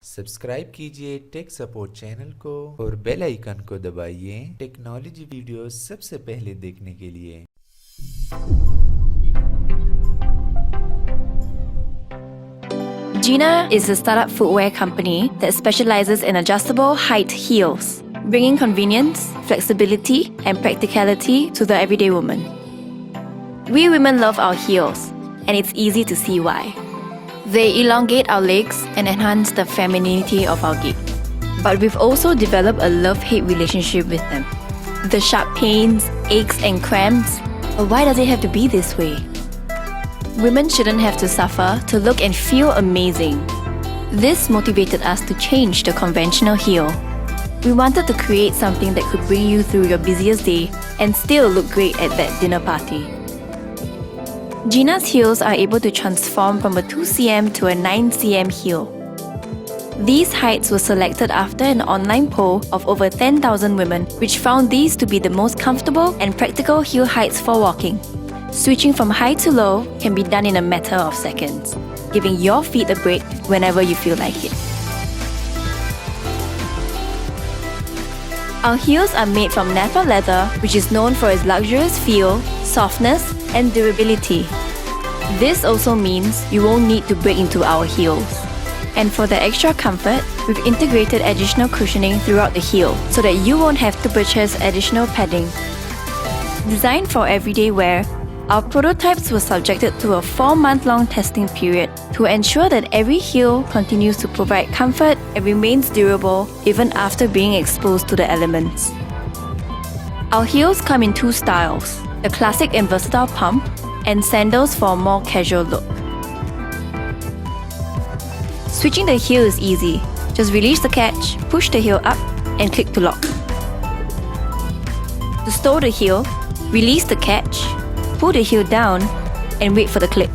Subscribe कीजिए tech support channel को और बेल आइकन को दबाइए टेक्नोलॉजी वीडियो सबसे पहले देखने के लिए। Gina is a startup footwear company that specializes in adjustable height heels, bringing convenience, flexibility, and practicality to the everyday woman. We women love our heels, and it's easy to see why. They elongate our legs and enhance the femininity of our gait. But we've also developed a love-hate relationship with them. The sharp pains, aches, and cramps, but why does it have to be this way? Women shouldn't have to suffer to look and feel amazing. This motivated us to change the conventional heel. We wanted to create something that could bring you through your busiest day and still look great at that dinner party. Gina's heels are able to transform from a 2cm to a 9cm heel. These heights were selected after an online poll of over 10,000 women, which found these to be the most comfortable and practical heel heights for walking. Switching from high to low can be done in a matter of seconds, giving your feet a break whenever you feel like it. Our heels are made from nappa leather, which is known for its luxurious feel, softness, and durability. This also means you won't need to break into our heels. And for the extra comfort, we've integrated additional cushioning throughout the heel so that you won't have to purchase additional padding. Designed for everyday wear, our prototypes were subjected to a 4-month-long testing period to ensure that every heel continues to provide comfort and remains durable even after being exposed to the elements. Our heels come in 2 styles, the classic and versatile pump, and sandals for a more casual look. Switching the heel is easy. Just release the catch, push the heel up, and click to lock. To stow the heel, release the catch, pull the heel down, and wait for the click.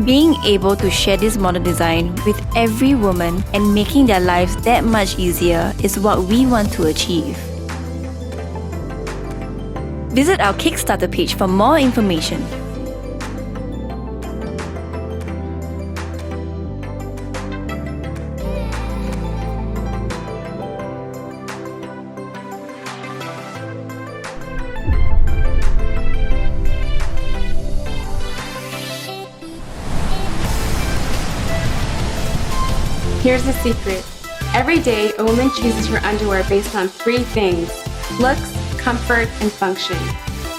Being able to share this modern design with every woman and making their lives that much easier is what we want to achieve. Visit our Kickstarter page for more information. Here's the secret. Every day, a woman chooses her underwear based on 3 things: looks, comfort, and function.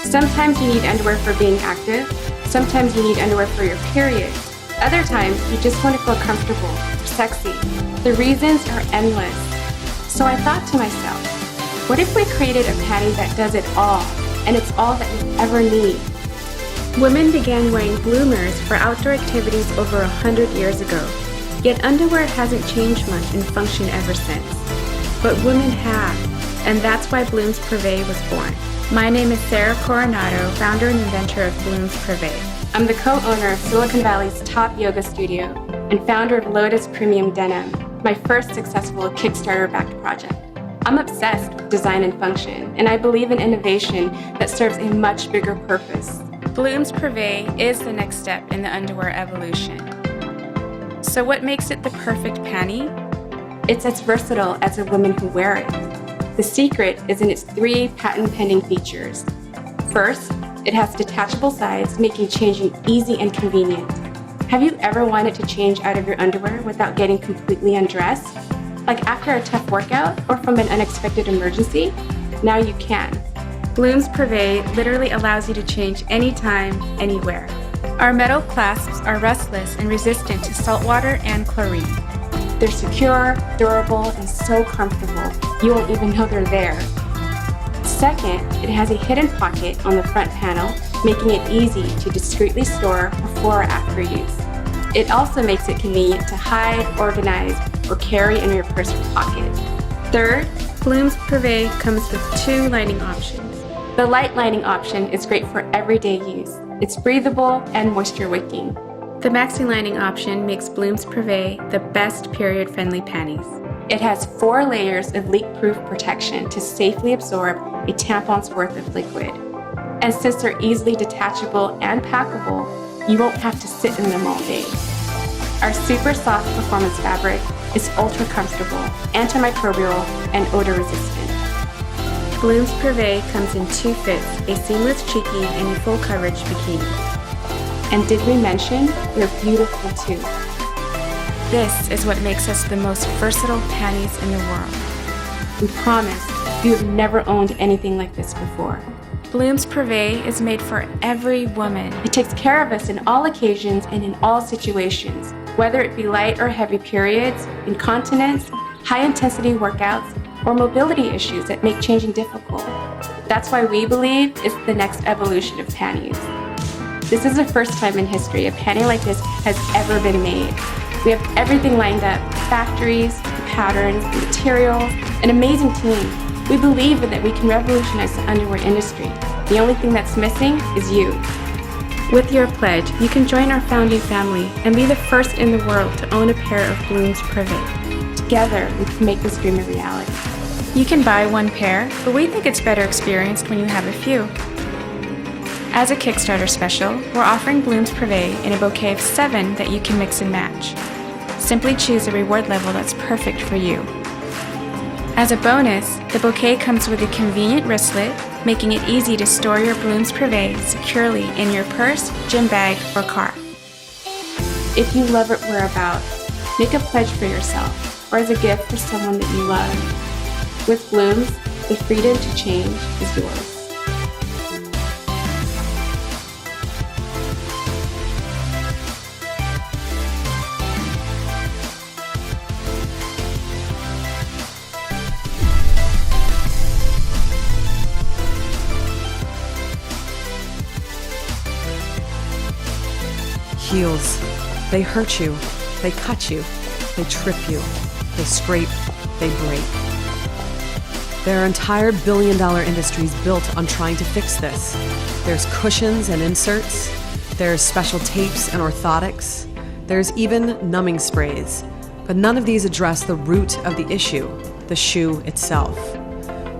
Sometimes you need underwear for being active. Sometimes you need underwear for your period. Other times, you just want to feel comfortable or sexy. The reasons are endless. So I thought to myself, what if we created a panty that does it all, and it's all that you ever need? Women began wearing bloomers for outdoor activities over 100 years ago. Yet underwear hasn't changed much in function ever since. But women have, and that's why Blooms Privé was born. My name is Sarah Coronado, founder and inventor of Blooms Privé. I'm the co-owner of Silicon Valley's top yoga studio and founder of Lotus Premium Denim, my first successful Kickstarter-backed project. I'm obsessed with design and function, and I believe in innovation that serves a much bigger purpose. Blooms Privé is the next step in the underwear evolution. So what makes it the perfect panty? It's as versatile as the women who wear it. The secret is in its 3 patent-pending features. First, it has detachable sides, making changing easy and convenient. Have you ever wanted to change out of your underwear without getting completely undressed? Like after a tough workout or from an unexpected emergency? Now you can. Blooms Privé literally allows you to change anytime, anywhere. Our metal clasps are rustless and resistant to salt water and chlorine. They're secure, durable, and so comfortable, you won't even know they're there. Second, it has a hidden pocket on the front panel, making it easy to discreetly store before or after use. It also makes it convenient to hide, organize, or carry in your purse or pocket. Third, Blooms Privé comes with 2 lining options. The light lining option is great for everyday use. It's breathable and moisture wicking. The maxi lining option makes Blooms Privé the best period-friendly panties. It has 4 layers of leak-proof protection to safely absorb a tampon's worth of liquid. And since they're easily detachable and packable, you won't have to sit in them all day. Our super soft performance fabric is ultra comfortable, antimicrobial, and odor resistant. Bloom's Privé comes in 2 fits, a seamless cheeky and a full coverage bikini. And did we mention they're beautiful too? This is what makes us the most versatile panties in the world. We promise you have never owned anything like this before. Bloom's Privé is made for every woman. It takes care of us in all occasions and in all situations, whether it be light or heavy periods, incontinence, high-intensity workouts, or mobility issues that make changing difficult. That's why we believe it's the next evolution of panties. This is the first time in history a panty like this has ever been made. We have everything lined up, factories, patterns, materials, an amazing team. We believe that we can revolutionize the underwear industry. The only thing that's missing is you. With your pledge, you can join our founding family and be the first in the world to own a pair of Bloom's Privé. Together, we can make this dream a reality. You can buy 1 pair, but we think it's better experienced when you have a few. As a Kickstarter special, we're offering Bloom's Privé in a bouquet of 7 that you can mix and match. Simply choose a reward level that's perfect for you. As a bonus, the bouquet comes with a convenient wristlet, making it easy to store your Bloom's Privé securely in your purse, gym bag, or car. If you love what we're about, make a pledge for yourself or as a gift for someone that you love. With Bloom's, the freedom to change is yours. Heels. They hurt you. They cut you. They trip you. They scrape. They break. There are entire billion-dollar industries built on trying to fix this. There's cushions and inserts. There's special tapes and orthotics. There's even numbing sprays. But none of these address the root of the issue, the shoe itself.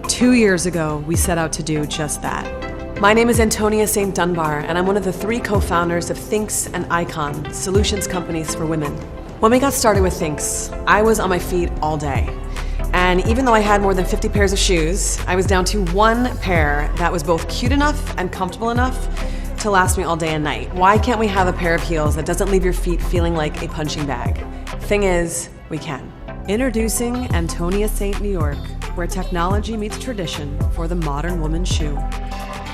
2 years ago, we set out to do just that. My name is Antonia St. Dunbar, and I'm one of the 3 co-founders of Thinx and Icon, solutions companies for women. When we got started with Thinx, I was on my feet all day. And even though I had more than 50 pairs of shoes, I was down to 1 pair that was both cute enough and comfortable enough to last me all day and night. Why can't we have a pair of heels that doesn't leave your feet feeling like a punching bag? Thing is, we can. Introducing Antonia St. New York, where technology meets tradition for the modern woman's shoe.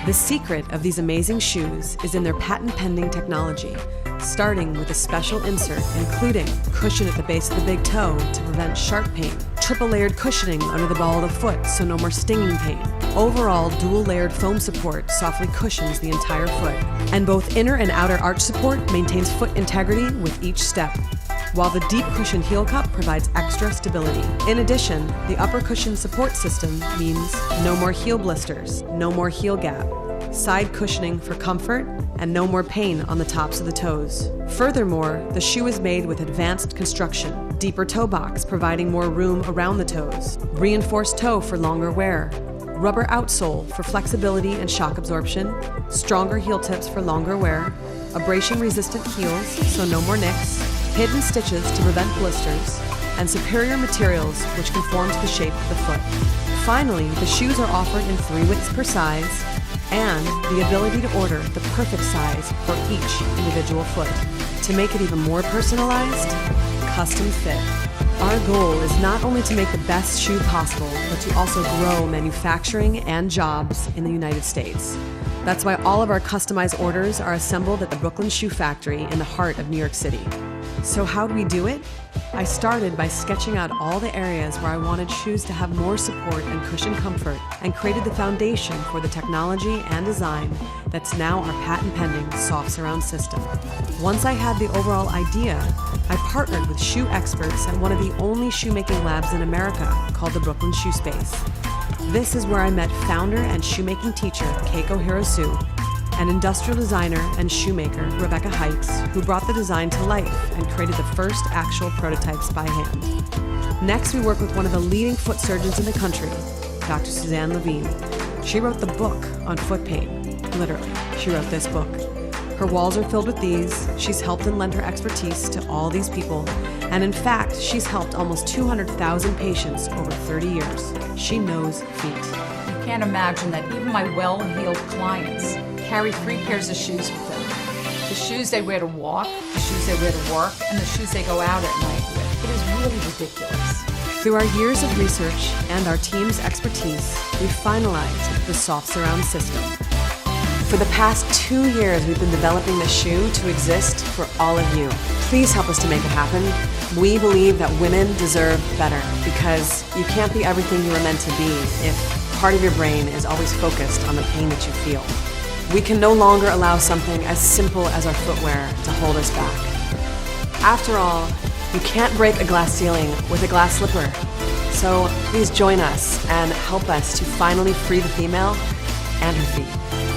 The secret of these amazing shoes is in their patent-pending technology, starting with a special insert including cushion at the base of the big toe to prevent sharp pain, triple-layered cushioning under the ball of the foot so no more stinging pain. Overall, dual-layered foam support softly cushions the entire foot, and both inner and outer arch support maintains foot integrity with each step, while the deep cushion heel cup provides extra stability. In addition, the upper cushion support system means no more heel blisters, no more heel gap, side cushioning for comfort, and no more pain on the tops of the toes. Furthermore, the shoe is made with advanced construction, deeper toe box providing more room around the toes, reinforced toe for longer wear, rubber outsole for flexibility and shock absorption, stronger heel tips for longer wear, abrasion-resistant heels so no more nicks, hidden stitches to prevent blisters, and superior materials which conform to the shape of the foot. Finally, the shoes are offered in 3 widths per size and the ability to order the perfect size for each individual foot. To make it even more personalized, custom fit. Our goal is not only to make the best shoe possible, but to also grow manufacturing and jobs in the United States. That's why all of our customized orders are assembled at the Brooklyn Shoe Factory in the heart of New York City. So how do we do it? I started by sketching out all the areas where I wanted shoes to have more support and cushion comfort, and created the foundation for the technology and design that's now our patent-pending soft surround system. Once I had the overall idea, I partnered with shoe experts at one of the only shoemaking labs in America called the Brooklyn Shoe Space. This is where I met founder and shoemaking teacher Keiko Hirosu, and industrial designer and shoemaker Rebecca Hikes, who brought the design to life and created the first actual prototypes by hand. Next, we work with one of the leading foot surgeons in the country, Dr. Suzanne Levine. She wrote the book on foot pain. Literally, she wrote this book. Her walls are filled with these. She's helped and lent her expertise to all these people. And in fact, she's helped almost 200,000 patients over 30 years. She knows feet. You can't imagine that even my well-heeled clients carry 3 pairs of shoes with them. The shoes they wear to walk, the shoes they wear to work, and the shoes they go out at night with. It is really ridiculous. Through our years of research and our team's expertise, we finalized the soft surround system. For the past 2 years, we've been developing this shoe to exist for all of you. Please help us to make it happen. We believe that women deserve better because you can't be everything you were meant to be if part of your brain is always focused on the pain that you feel. We can no longer allow something as simple as our footwear to hold us back. After all, you can't break a glass ceiling with a glass slipper. So please join us and help us to finally free the female and her feet.